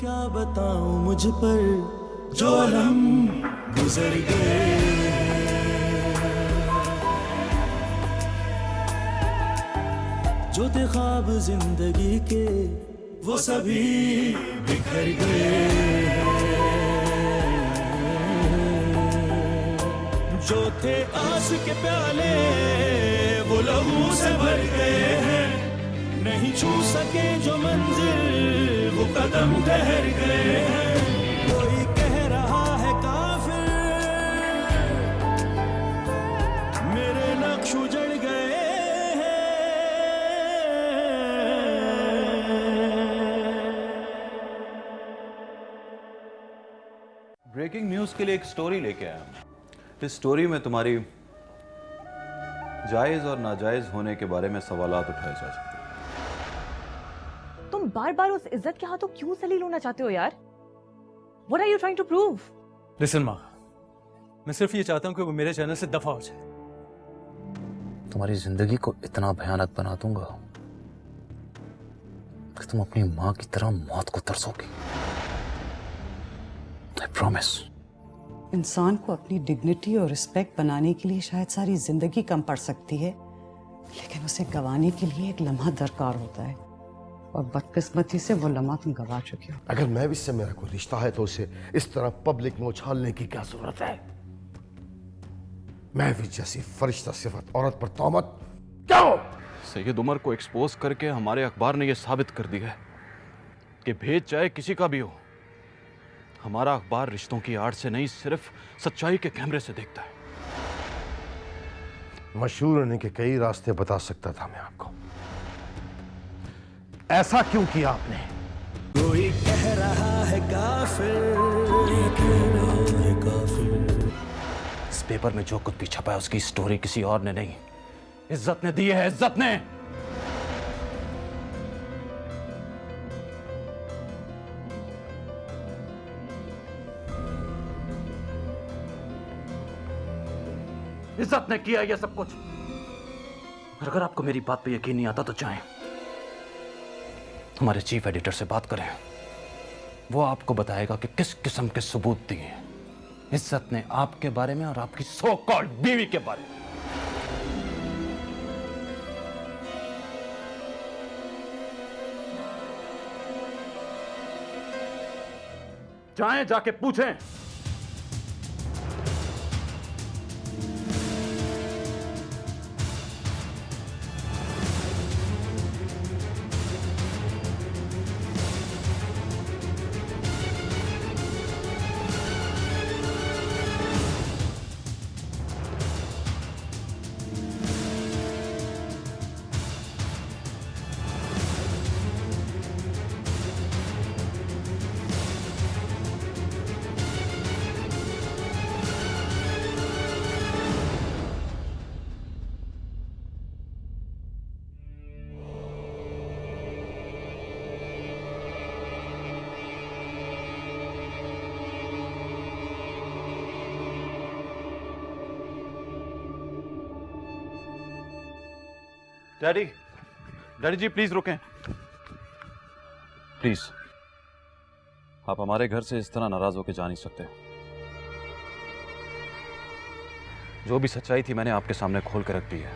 क्या बताऊं मुझ पर जो अलम गुजर गए, जो थे ख्वाब जिंदगी के वो सभी बिखर गए, जो थे आस के प्याले वो लहू से भर गए हैं, नहीं छू सके जो मंजिल वो कदम ठहर गए हैं। कोई कह रहा है काफिर मेरे नक्श उजड़ गए हैं। ब्रेकिंग न्यूज के लिए एक स्टोरी लेके आया हूं। इस स्टोरी में तुम्हारी जायज और नाजायज होने के बारे में सवालात उठाए जा सकते हैं। तुम बार बार उस इज्जत के हाथों क्यों सलील होना चाहते हो यार? What are you trying to prove? Listen माँ, मैं सिर्फ ये चाहता हूँ कि वो मेरे चैनल से दफा हो जाए। तुम्हारी जिंदगी को इतना भयानक बना दूंगा कि तुम अपनी माँ की तरह मौत को तरसोगी। I promise। इंसान को अपनी डिग्निटी और रिस्पेक्ट बनाने के लिए शायद सारी जिंदगी कम पड़ सकती है, लेकिन उसे गंवाने के लिए एक लम्हा दरकार होता है, और बदकिस्मती से वो लम्हा तुम गंवा चुके हो। अगर मैं भी से मेरा कोई रिश्ता है तो उसे इस तरह पब्लिक में उछालने की क्या जरूरत है? मैं भी जैसी फरिश्ता सिफत औरत पर तोहमत क्यों? सैयद उमर को एक्सपोज करके हमारे अखबार ने यह साबित कर दिया है कि भेद चाहे किसी का भी हो, हमारा अखबार रिश्तों की आड़ से नहीं, सिर्फ सच्चाई के कैमरे से देखता है। मशहूर होने के कई रास्ते बता सकता था मैं आपको, ऐसा क्यों किया आपने? कोई कह रहा है काफिर, कोई कह रहा है काफिर। इस पेपर में जो कुछ भी छपा है उसकी स्टोरी किसी और ने नहीं, इज्जत ने दी है। इज्जत ने। इज्जत ने किया ये सब कुछ। और अगर आपको मेरी बात पे यकीन नहीं आता तो जाएं, हमारे चीफ एडिटर से बात करें, वो आपको बताएगा कि किस किस्म के सबूत दिए हैं इज्जत ने आपके बारे में और आपकी सो कॉल्ड बीवी के बारे में। जाएं, जाके पूछें। डैडी, डैडी जी प्लीज रुकें। प्लीज, आप हमारे घर से इस तरह नाराज होकर जा नहीं सकते। जो भी सच्चाई थी मैंने आपके सामने खोल कर रख दी है।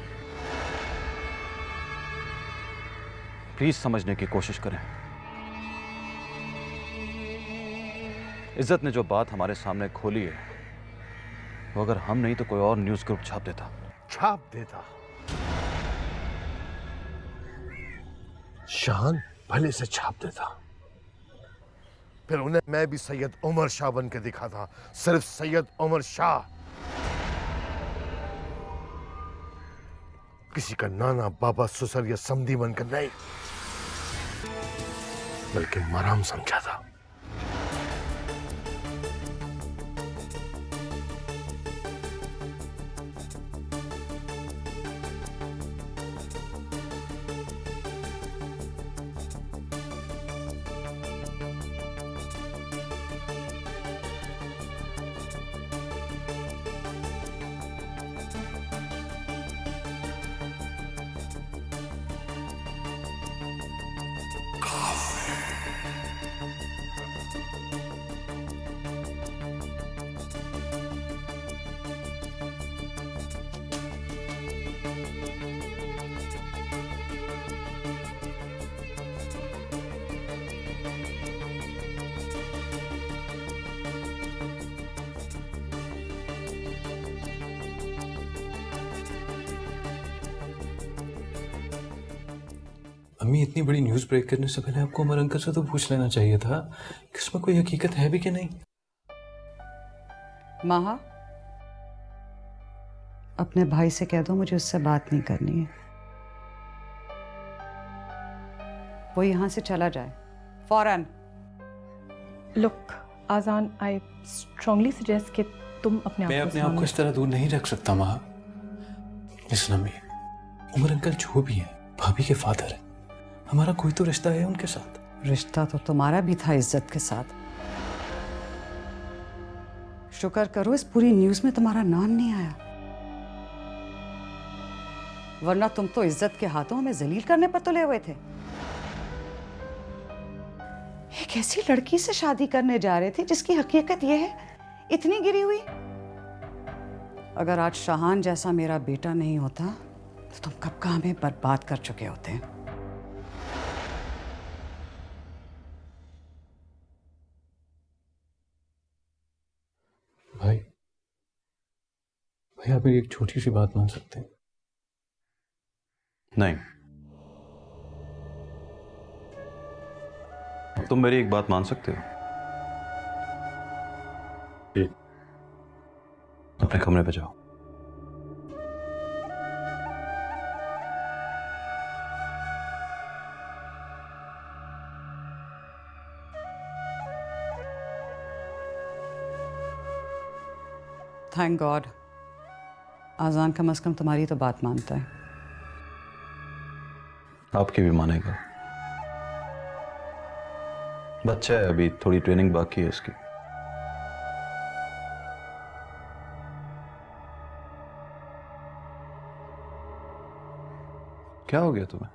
प्लीज समझने की कोशिश करें। इज्जत ने जो बात हमारे सामने खोली है वो अगर हम नहीं तो कोई और न्यूज ग्रुप छाप देता। छाप देता? शान भले से छाप देता, फिर उन्हें मैं भी सैयद उमर शाह बन के दिखा था। सिर्फ सैयद उमर शाह, किसी का नाना, बाबा, ससुर या समधी बनकर नहीं, बल्कि मराम समझा था। अम्मी, इतनी बड़ी न्यूज़ ब्रेक करने से पहले आपको उमर अंकल से तो पूछ लेना चाहिए था कि इसमें कोई हकीकत है भी कि नहीं। माहा, अपने भाई से कह दो मुझे उससे बात नहीं करनी है। वो यहां से चला जाए फौरन। लुक आजान, आई स्ट्रांगली सजेस्ट कि तुम अपने मैं आप अपने आप को इस तरह दूर नहीं रख सकता माँ। लिसन अम्मी, उमर अंकल जो भी है भाभी के फादर है, हमारा कोई तो रिश्ता है उनके साथ। रिश्ता तो तुम्हारा भी था इज्जत के साथ। शुक्र करो इस पूरी न्यूज में तुम्हारा नाम नहीं आया, वरना तुम तो इज्जत के हाथों में जलील करने पर तुले हुए थे। एक ऐसी लड़की से शादी करने जा रहे थे जिसकी हकीकत यह है इतनी गिरी हुई। अगर आज शाहान जैसा मेरा बेटा नहीं होता तो तुम कब का हमें बर्बाद कर चुके होते। भाई, भाई आप मेरी एक छोटी सी बात मान सकते हैं? नहीं, तुम मेरी एक बात मान सकते हो? अपने कमरे पे जाओ। थैंक गॉड, आजान कम से कम तुम्हारी तो बात मानता है। आपकी भी मानेगा। बच्चा है, अभी थोड़ी ट्रेनिंग बाकी है उसकी। क्या हो गया तुम्हें?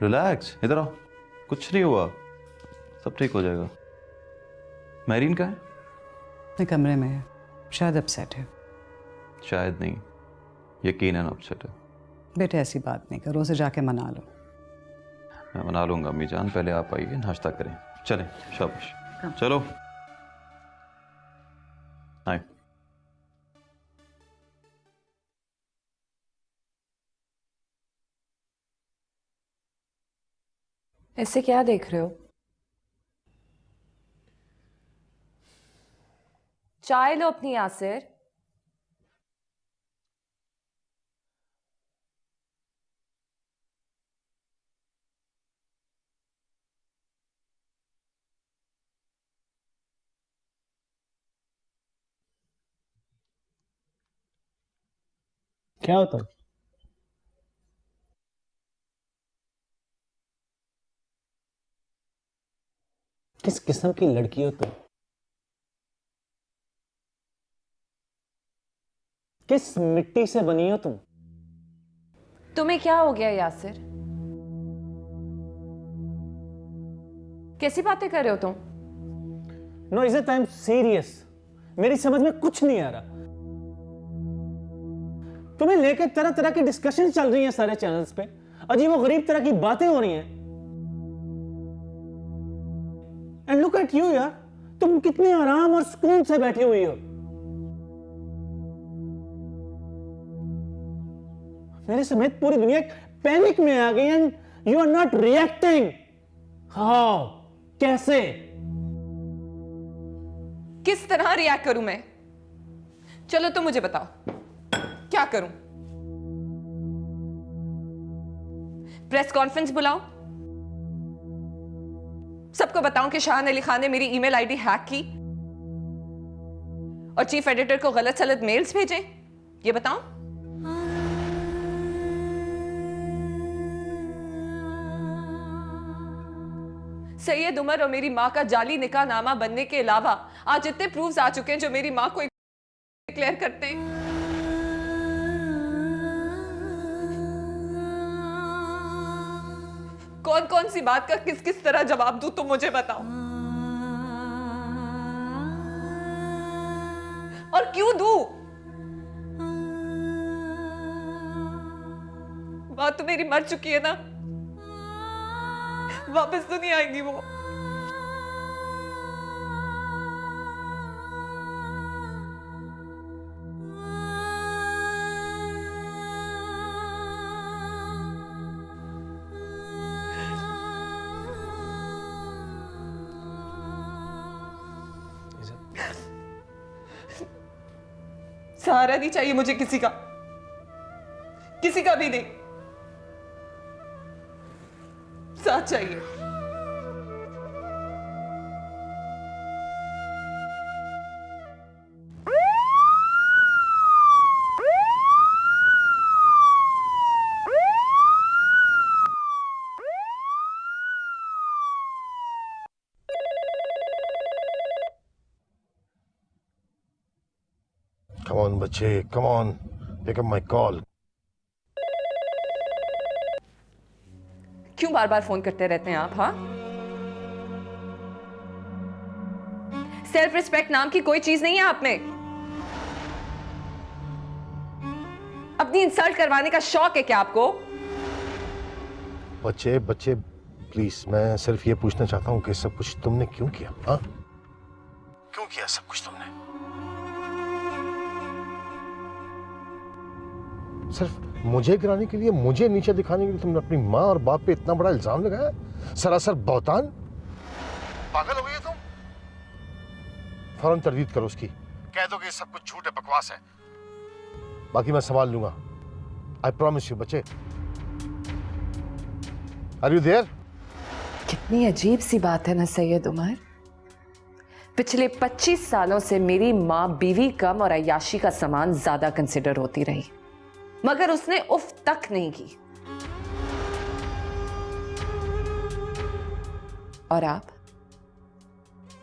रिलैक्स, इधर आओ। कुछ नहीं हुआ, सब ठीक हो जाएगा। मैरीन कहाँ है? अपने कमरे में है, शायद अपसेट है। शायद नहीं, यकीनन अपसेट है। बेटे ऐसी बात नहीं करो, उसे जाके मना लो। मैं मना लूंगा अम्मी जान, पहले आप आइए, नाश्ता करें। चलें, शाबाश, चलो। आए। ऐसे क्या देख रहे हो? चाय लो अपनी यासिर। क्या होता है? किस किस्म की लड़की हो तुम? किस मिट्टी से बनी हो तुम? तुम्हें क्या हो गया यासिर? कैसी बातें कर रहे हो तुम? नो इज़त, आई एम सीरियस। मेरी समझ में कुछ नहीं आ रहा। तुम्हें लेकर तरह तरह की डिस्कशन चल रही हैं सारे चैनल्स पे, अजीब व गरीब तरह की बातें हो रही हैं। एंड लुक एट यू यार, तुम कितने आराम और सुकून से बैठी हुई हो। मेरे समेत पूरी दुनिया पैनिक में आ गई and you are not reacting. How? कैसे? किस तरह रिएक्ट करूं मैं? चलो तुम मुझे बताओ, क्या करूं? प्रेस कॉन्फ्रेंस बुलाऊं? सबको बताऊं कि शाहान अली खान ने मेरी ईमेल आईडी हैक की और चीफ एडिटर को गलत सलत मेल्स भेजे? ये बताऊं? सैयद उमर और मेरी मां का जाली निकाह नामा बनने के अलावा आज जितने प्रूफ्स आ चुके हैं जो मेरी मां को डिक्लेयर करते हैं। कौन कौन सी बात का किस किस तरह जवाब दूं तुम मुझे बताओ, और क्यों दूं? बात तो मेरी मर चुकी है ना, वापस तो नहीं आएगी वो। सहारा नहीं चाहिए मुझे किसी का भी नहीं। साथ चाहिए। Come on, बच्चे, come on, pick up my call. क्यों बार बार फोन करते रहते हैं आप? हाँ, सेल्फ रिस्पेक्ट नाम की कोई चीज नहीं है आप में। अपनी इंसल्ट करवाने का शौक है क्या आपको? बच्चे बच्चे प्लीज, मैं सिर्फ ये पूछना चाहता हूँ कि सब कुछ तुमने क्यों किया? हाँ, क्यों किया सब कुछ तुमने? सिर्फ मुझे गिराने के लिए, मुझे नीचे दिखाने के लिए तुमने अपनी माँ और बाप पे इतना बड़ा इल्जाम लगाया? सरासर बहतान। पागल हो गई तुम? फौरन तरदीद करो उसकी, कह दो कि सब कुछ झूठ है, बकवास है। बाकी मैं संभाल लूंगा, आई प्रॉमिस यू। बच्चे, आर यू देयर? कितनी अजीब सी बात है ना सैयद उमर। पिछले 25 सालों से मेरी माँ बीवी कम और अय्याशी का सामान ज्यादा कंसिडर होती रही, मगर उसने उफ तक नहीं की। और आप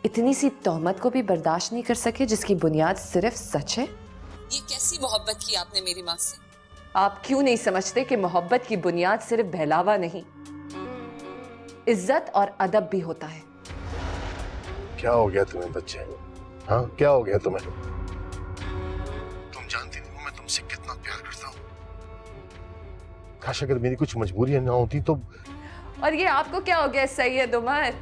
इतनी सी तोहमत को भी बर्दाश्त नहीं कर सके जिसकी बुनियाद सिर्फ सच है? ये कैसी मोहब्बत की आपने मेरी माँ से? आप क्यों नहीं समझते कि मोहब्बत की बुनियाद सिर्फ बहलावा नहीं, इज्जत और अदब भी होता है। क्या हो गया तुम्हें बच्चे? हाँ, क्या हो गया तुम्हें? तुम जानती नहीं हो मैं तुमसे कितना प्यार करता हूँ। काश अगर मेरी कुछ मजबूरियां ना होती तो। और ये आपको क्या हो गया सैयद उमर?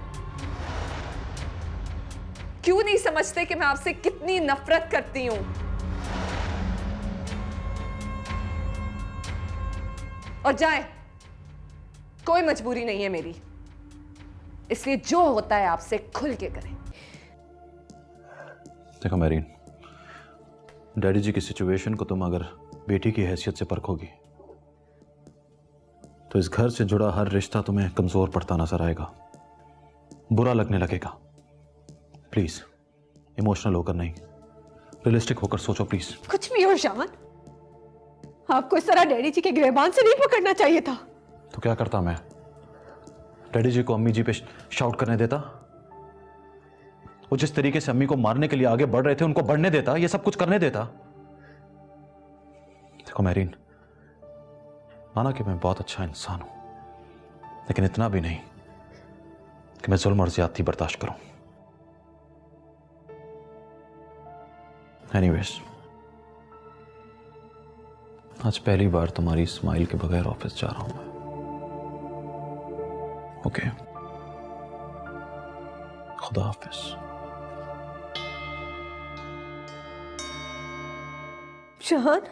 क्यों नहीं समझते कि मैं आपसे कितनी नफरत करती हूं? और जाए, कोई मजबूरी नहीं है मेरी, इसलिए जो होता है आपसे खुल के करें। देखो मैरीन, डैडी जी की सिचुएशन को तुम अगर बेटी की हैसियत से परखोगी तो इस घर से जुड़ा हर रिश्ता तुम्हें कमजोर पड़ता नजर आएगा, बुरा लगने लगेगा। प्लीज इमोशनल होकर नहीं, रियलिस्टिक होकर सोचो प्लीज। कुछ भी हो शान, आपको इस तरह डैडी जी के गिरबान से नहीं पकड़ना चाहिए था। तो क्या करता मैं? डैडी जी को अम्मी जी पे शाउट करने देता? वो जिस तरीके से अम्मी को मारने के लिए आगे बढ़ रहे थे उनको बढ़ने देता? ये सब कुछ करने देता? देखो मैरीन, माना कि मैं बहुत अच्छा इंसान हूं, लेकिन इतना भी नहीं कि मैं जुल्म और ज्यादती बर्दाश्त करूं। एनीवेज, आज पहली बार तुम्हारी स्माइल के बगैर ऑफिस जा रहा हूं मैं। ओके, खुदा हाफिज। शान,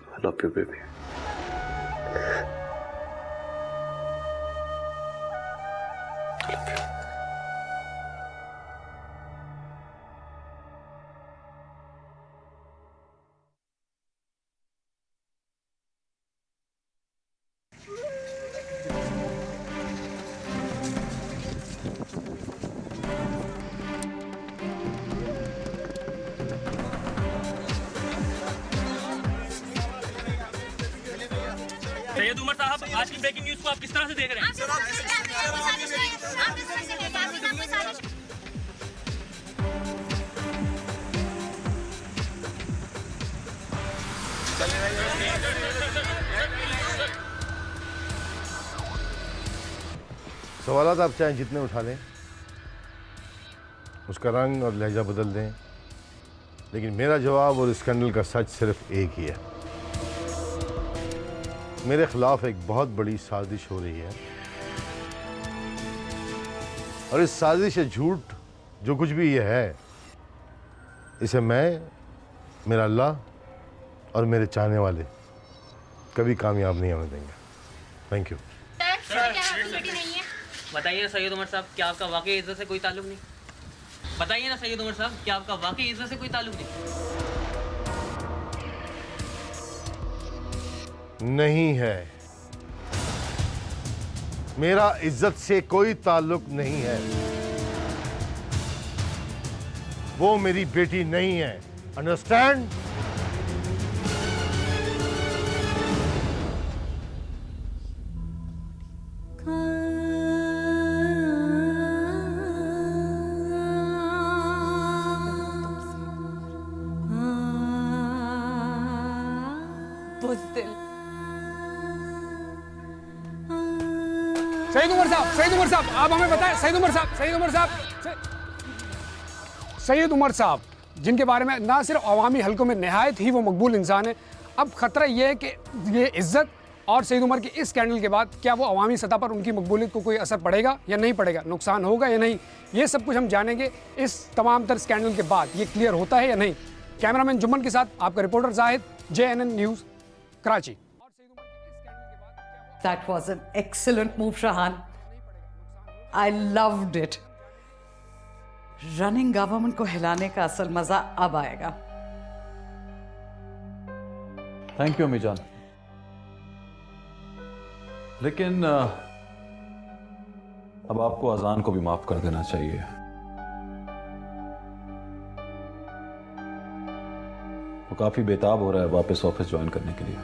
I love you, baby. I love you. Syed Umar साहब, आज की ब्रेकिंग न्यूज को आप किस तरह से देख रहे हैं? सवालात आप चाहे जितने उठा लें, उसका रंग और लहजा बदल दें, लेकिन मेरा जवाब और स्कैंडल का सच सिर्फ एक ही है। मेरे खिलाफ एक बहुत बड़ी साजिश हो रही है और इस साजिश या झूठ जो कुछ भी ये है, इसे मैं, मेरा अल्लाह और मेरे चाहने वाले कभी कामयाब नहीं होने देंगे। Thank you. बताइए ना सैयद उमर साहब, क्या आपका वाकई इज्जत से कोई ताल्लुक नहीं? बताइए ना सैयद उमर साहब, क्या आपका वाकई इज्जत से कोई ताल्लुक नहीं है। मेरा इज्जत से कोई ताल्लुक नहीं है। वो मेरी बेटी नहीं है। अंडरस्टैंड? सैयद उमर साहब, आप हमें बताएं। सैयद उमर साहब जिनके बारे में ना सिर्फ अवामी हलकों में नहायत ही वो मकबूल इंसान है, अब खतरा यह है कि ये इज्जत और सैयद उमर के इस स्कैंडल के बाद क्या वो अवामी सतह पर उनकी मकबूलियत को कोई असर पड़ेगा या नहीं पड़ेगा, नुकसान होगा या नहीं, ये सब कुछ हम जानेंगे इस तमाम तर स्कैंडल के बाद। ये क्लियर होता है या नहीं? कैमरामैन जुम्मन के साथ आपका reporter Zahid, JNN news, Karachi. That was an excellent move, Shahan. I loved it. Running government को हिलाने का असल मजा अब आएगा। थैंक यू अम्मी जान। लेकिन अब आपको अजान को भी माफ कर देना चाहिए। वो काफी बेताब हो रहा है वापस ऑफिस ज्वाइन करने के लिए।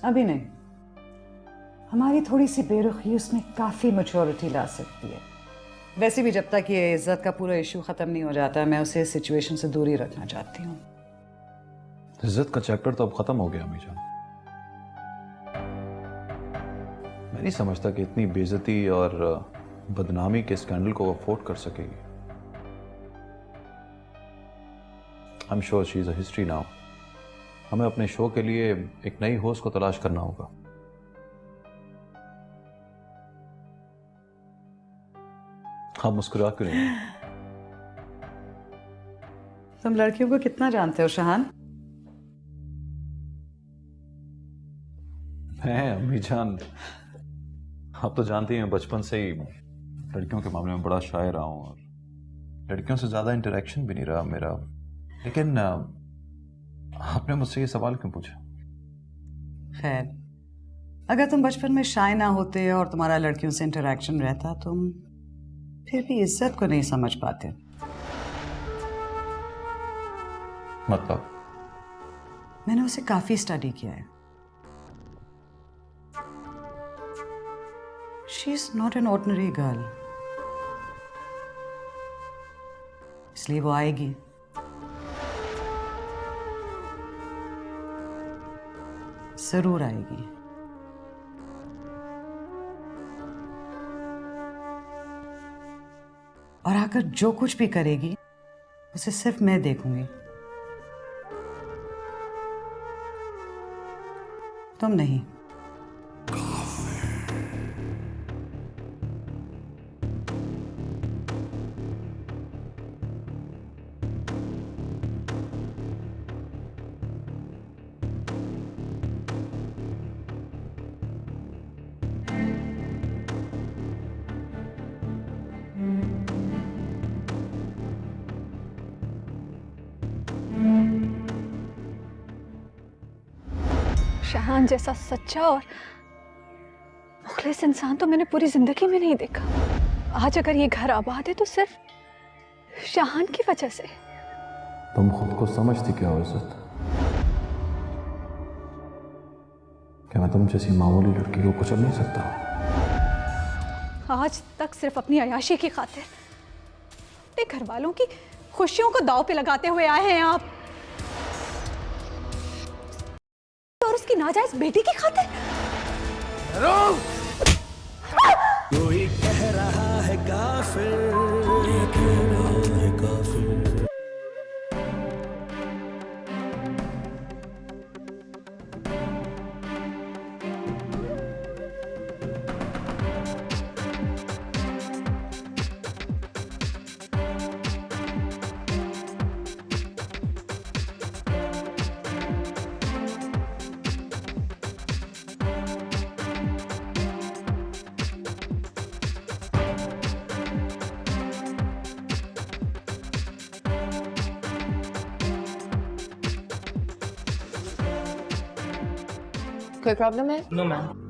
अभी नहीं, हमारी थोड़ी सी बेरुखी उसमें काफी मैच्योरिटी ला सकती है। वैसे भी जब तक ये इज्जत का पूरा इशू खत्म नहीं हो जाता, मैं उसे इस सिचुएशन से दूरी रखना चाहती हूँ। इज्जत का चैप्टर तो अब खत्म हो गया अम्मी जान। मैं नहीं समझता कि इतनी बेइज्जती और बदनामी के स्कैंडल को अफोर्ड कर सकेगी। I am sure she is a history now. हमें अपने शो के लिए एक नई होस्ट को तलाश करना होगा। आप मुस्कुरा क्यों रही हैं? तुम लड़कियों को कितना जानते हो शाहान? मैं अम्मी जान, आप तो जानती हैं बचपन से ही लड़कियों के मामले में बड़ा शायर रहा हूं और लड़कियों से ज्यादा इंटरेक्शन भी नहीं रहा मेरा। लेकिन आपने मुझसे ये सवाल क्यों पूछा? खैर, अगर तुम बचपन में शाय ना होते और तुम्हारा लड़कियों से इंटरेक्शन रहता, तुम फिर भी इज्जत को नहीं समझ पाते। मतलब? मैंने उसे काफी स्टडी किया है। She is not an ordinary girl, इसलिए वो आएगी। जरूर आएगी। और आकर जो कुछ भी करेगी उसे सिर्फ मैं देखूंगी, तुम नहीं। शाहान जैसा सच्चा और मुखलिस इंसान तो मैंने पूरी जिंदगी में नहीं देखा। आज अगर ये घर आबाद है तो सिर्फ शाहान की वजह से। तुम खुद को समझती क्या हो इज्जत? क्या मैं तुम जैसी मामूली लड़की को कुचल नहीं सकता? आज तक सिर्फ अपनी अयाशी की खातिर अपने घर वालों की खुशियों को दांव पे लगाते हुए आए हैं आप, और उसकी नाजायज बेटी की खातिर। कोई कह रहा है काफिर, कोई प्रॉब्लम है? No ma'am.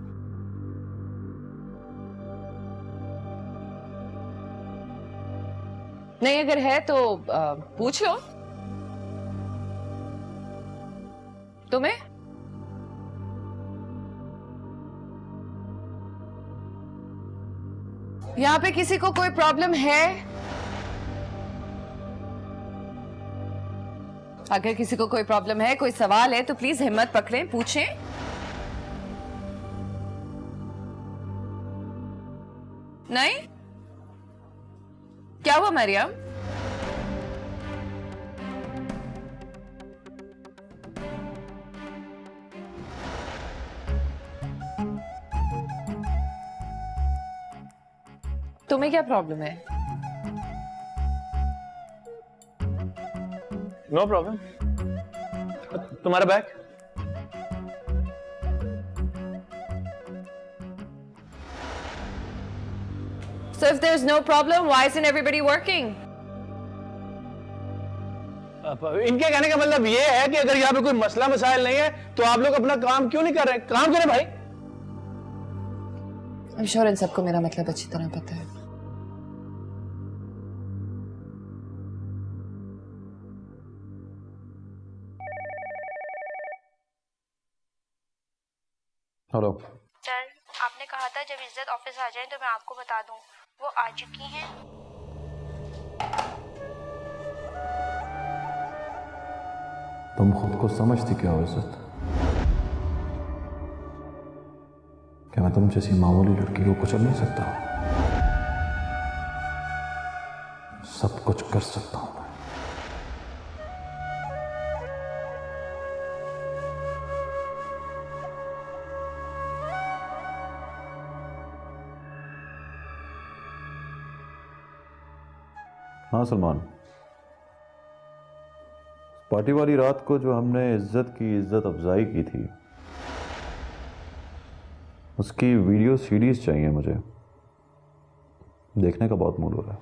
नहीं, अगर है तो पूछ लो। तुम्हें? यहाँ पे किसी को कोई प्रॉब्लम है? अगर किसी को कोई प्रॉब्लम है, कोई सवाल है, तो प्लीज हिम्मत पकड़ें, पूछें। नहीं? क्या हुआ मरियम? तुम्हें क्या प्रॉब्लम है? No problem. तुम्हारा bag? So if there's no problem, why isn't everybody working? इनके कहने का मतलब ये है कि अगर यहाँ पे कोई मसला मसाइल नहीं है तो आप लोग अपना काम क्यों नहीं कर रहे? काम करें भाई। I'm sure इन सबको मेरा मतलब अच्छी तरह पता है। हेलो सर, आपने कहा था जब इज्जत ऑफिस आ जाए तो मैं आपको बता दूं। वो आ चुकी हैं। तुम खुद को समझती क्या हो इज्जत? क्या मैं तुम जैसी मामूली लड़की को कुचल नहीं सकता? सब कुछ कर सकता हूं मैं। हाँ सलमान, पार्टी वाली रात को जो हमने इज्जत की इज्जत अफजाई की थी, उसकी वीडियो सीडीज चाहिए मुझे। देखने का बहुत मूड हो रहा है।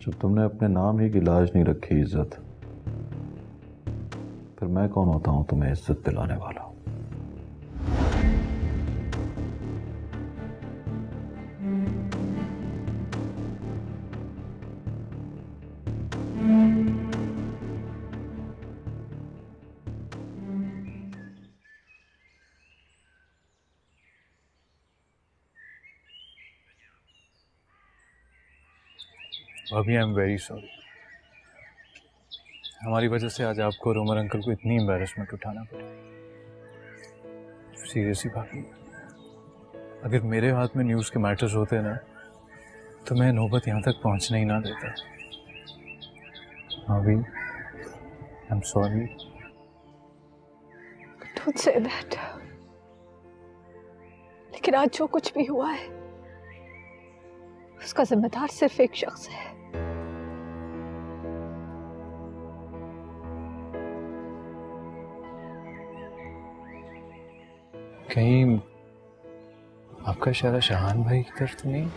जब तुमने अपने नाम ही की लाज नहीं रखी इज्जत, फिर मैं कौन होता हूं तुम्हें इज्जत दिलाने वाला? अभी आई एम वेरी सॉरी। हमारी वजह से आज आपको और उमर अंकल को इतनी एम्बैरेसमेंट उठाना पड़ा। सीरियसली बात नहीं, अगर मेरे हाथ में न्यूज़ के मैटर्स होते ना तो मैं नौबत यहाँ तक पहुँचने ही ना देता। अभी I am sorry. Don't say that. लेकिन आज जो कुछ भी हुआ है उसका जिम्मेदार सिर्फ एक शख्स है। कहीं आपका इशारा शहान भाई की तरफ तो नहीं?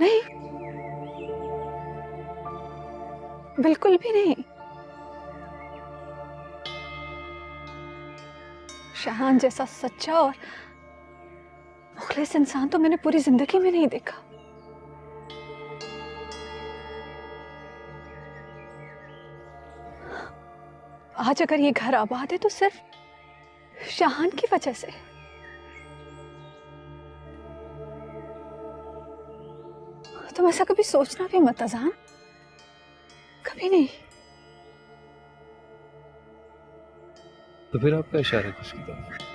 नहीं, बिल्कुल भी नहीं। शहान जैसा सच्चा और मुखलिस इंसान तो मैंने पूरी जिंदगी में नहीं देखा। आज अगर ये घर आबाद है तो सिर्फ शहान की वजह से। तुम ऐसा कभी सोचना भी मत अजान, कभी नहीं। तो फिर आपका इशारा किसकी तरफ?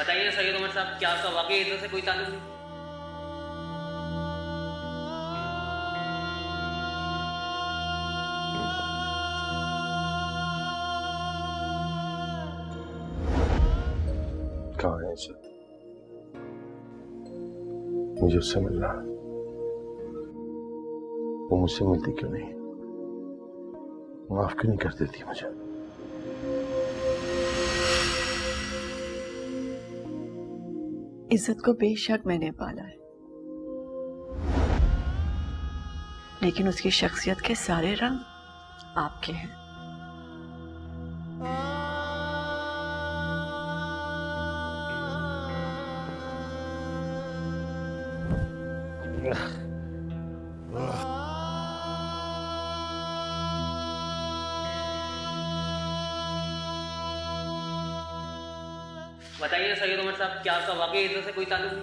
बताइए ना सैयद उमर साहब, क्या आपका वाकई इज्जत से कोई ताल्लुक नहीं? कहाँ है इज्जत? मुझे उससे मिलना है। वो मुझसे मिलती क्यों नहीं? माफ क्यों नहीं कर देती मुझे? इज्जत को बेशक मैंने पाला है, लेकिन उसकी शख्सियत के सारे रंग आपके हैं। बताइए ना सैयद उमर साहब, क्या आपका वाकई इज्जत से कोई ताल्लुक नहीं?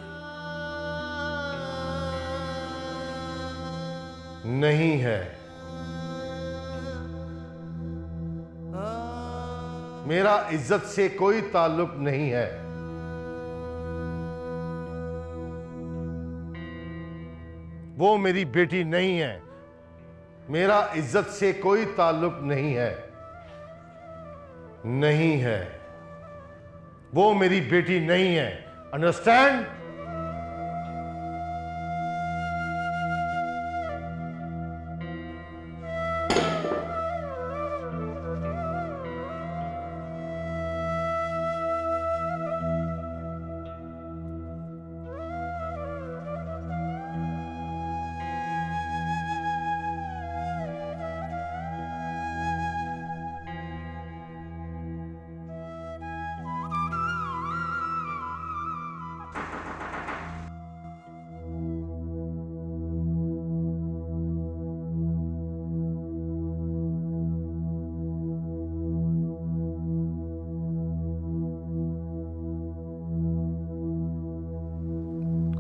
नहीं है। मेरा इज्जत से कोई ताल्लुक नहीं है। वो मेरी बेटी नहीं है। मेरा इज्जत से कोई ताल्लुक नहीं है। नहीं है। वो मेरी बेटी नहीं है। अंडरस्टैंड?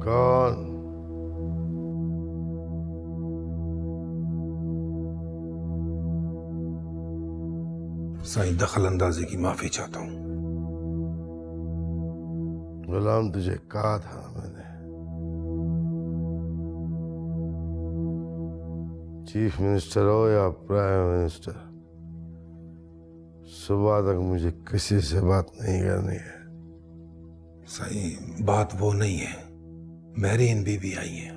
कौन? साईं, दखल अंदाजी की माफी चाहता हूं। गुलाम, तुझे कहा था मैंने, चीफ मिनिस्टर हो या प्राइम मिनिस्टर, सुबह तक मुझे किसी से बात नहीं करनी है। साईं, बात वो नहीं है, मैरीन बीबी आई है।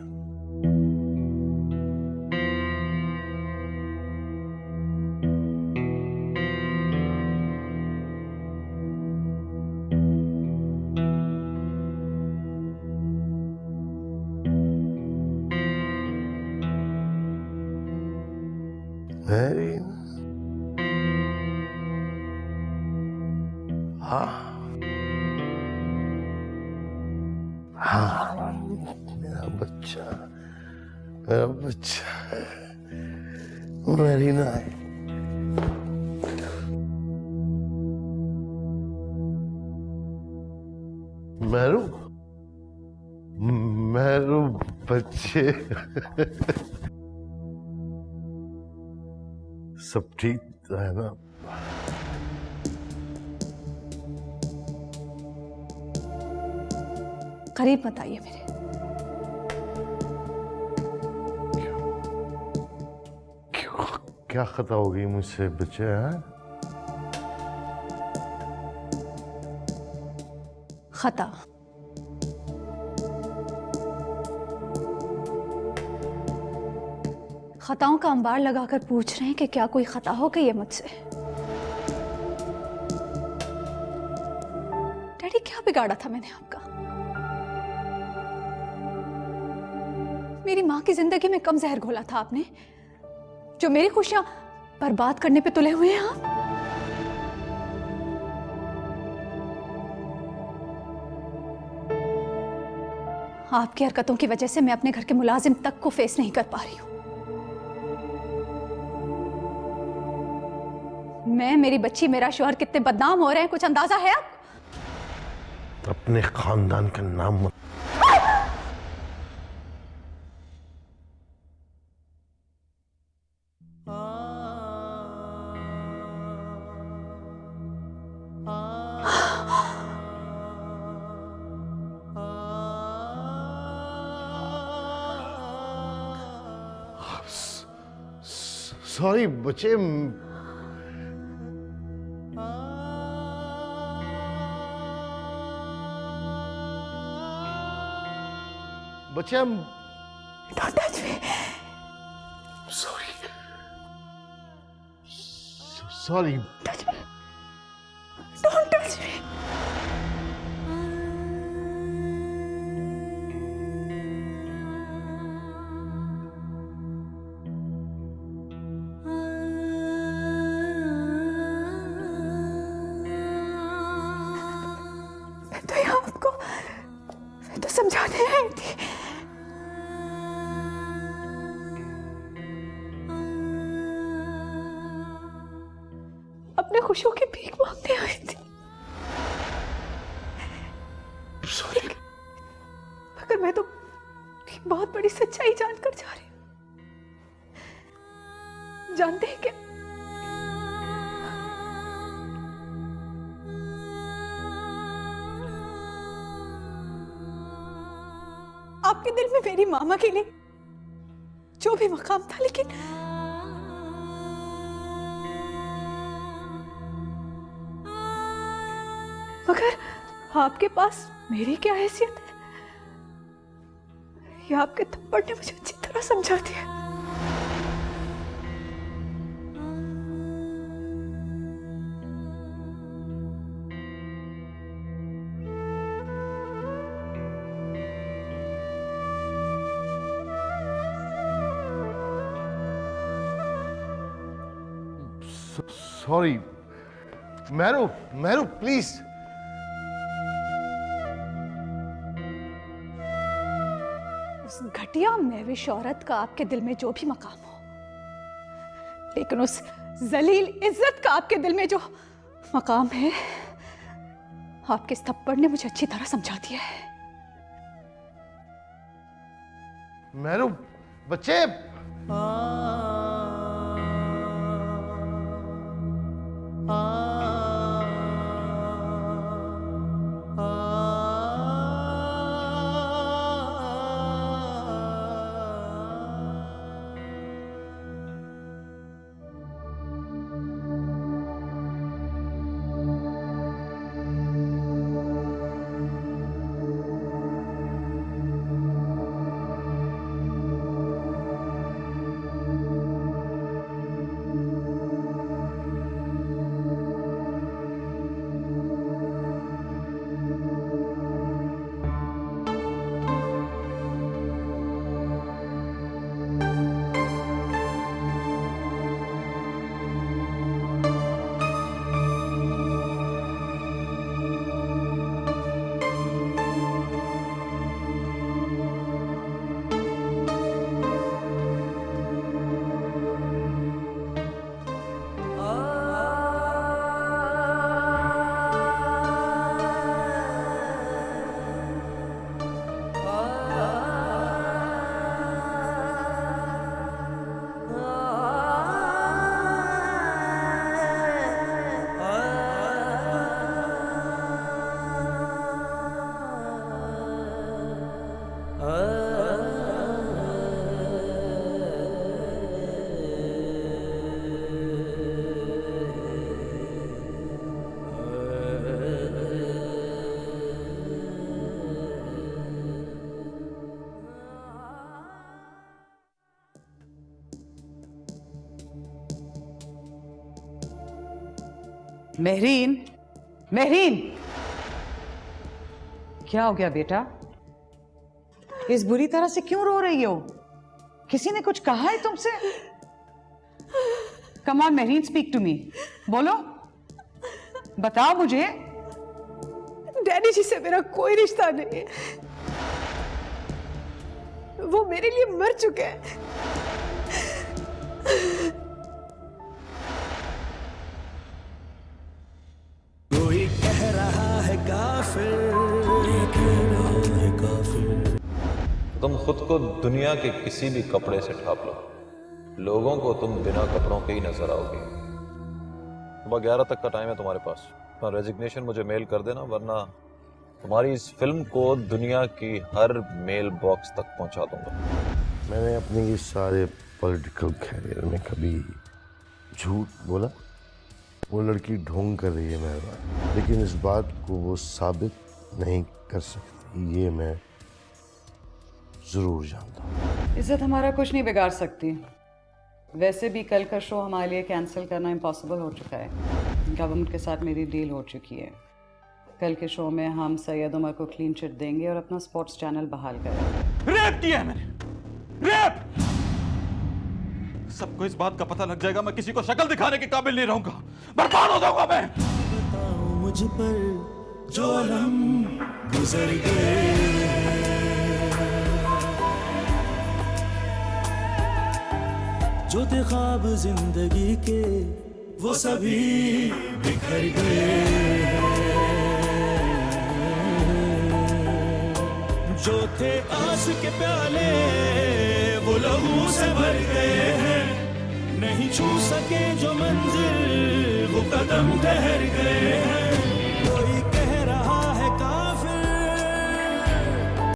मैरीन? हाँ हाँ, मेरा बच्चा है। मैरीना है। मैरू बच्चे सब ठीक है ना? करीब मत आइए मेरे। क्या खता हो गई मुझसे बच्चे? हैं खता? खताओं का अंबार लगाकर पूछ रहे हैं कि क्या कोई खता हो गई है मुझसे? डैडी, क्या बिगाड़ा था मैंने आपका? मेरी माँ की जिंदगी में कम जहर घोला था आपने, जो मेरी खुशियां बर्बाद करने पे तुले हुए हैं आप? आपकी हरकतों की वजह से मैं अपने घर के मुलाजिम तक को फेस नहीं कर पा रही हूं। मैं, मेरी बच्ची, मेरा शौहर कितने बदनाम हो रहे हैं, कुछ अंदाजा है आपको? अपने खानदान का नाम मत। सॉरी बच्चे, बच्चे Don't touch me. Sorry sorry Touch me. Don't touch me. मैं तो यहाँ आपको मैं तो समझाने आई थी। अपने खुशियों की भीख मांगने आई थी। सॉरी। मगर मैं तो एक बहुत बड़ी सच्चाई जानकर जा रही हूँ। जानते हैं क्या? आपके दिल में मेरी मामा के लिए जो भी मकाम था, लेकिन मगर आपके पास मेरी क्या हैसियत है? ये आपके थप्पड़ ने मुझे अच्छी तरह समझा दिया। सॉरी मैरू, मैरू प्लीज। उस घटिया मैविश औरत का आपके दिल में जो भी मकाम हो, लेकिन उस जलील इज्जत का आपके दिल में जो मकाम है, आपके इस थप्पड़ ने मुझे अच्छी तरह समझा दिया है। मैरू बच्चे, महरीन, महरीन, क्या हो गया बेटा? इस बुरी तरह से क्यों रो रही हो? किसी ने कुछ कहा है तुमसे? Come on Mehreen, speak to me. बोलो, बताओ मुझे। डैडी जी से मेरा कोई रिश्ता नहीं है, वो मेरे लिए मर चुके हैं। कोई कह रहा है काफिर, तुम खुद को दुनिया के किसी भी कपड़े से ढाप लो, लोगों को तुम बिना कपड़ों के ही नजर आओगे। सुबह 11 तक का टाइम है तुम्हारे पास। रेजिग्नेशन मुझे मेल कर देना, वरना तुम्हारी इस फिल्म को दुनिया की हर मेल बॉक्स तक पहुंचा दूंगा। मैंने अपने ये सारे पॉलिटिकल कैरियर में कभी झूठ बोला? वो लड़की ढोंग कर रही है मेहरबान, लेकिन इस बात को वो साबित नहीं कर सकती, ये मैं जरूर जानता हूँ। इज्जत हमारा कुछ नहीं बिगाड़ सकती। वैसे भी कल का शो हमारे लिए कैंसिल करना इम्पॉसिबल हो चुका है। गवर्नमेंट के साथ मेरी डील हो चुकी है। कल के शो में हम सैयद उमर को क्लीन चिट देंगे और अपना स्पोर्ट्स चैनल बहाल करेंगे। रेप किया है मैंने, रेप! सबको इस बात का पता लग जाएगा, मैं किसी को शक्ल दिखाने के काबिल नहीं रहूंगा, बर्बाद हो जाऊंगा मैं। बताओ मुझ पर जो अलम गुजर गए, जो थे ख्वाब जिंदगी के वो सभी बिखर गए, जो थे आस के प्याले वो लहू से भर गए हैं, नहीं छू सके जो मंजिल वो कदम ठहर गए हैं।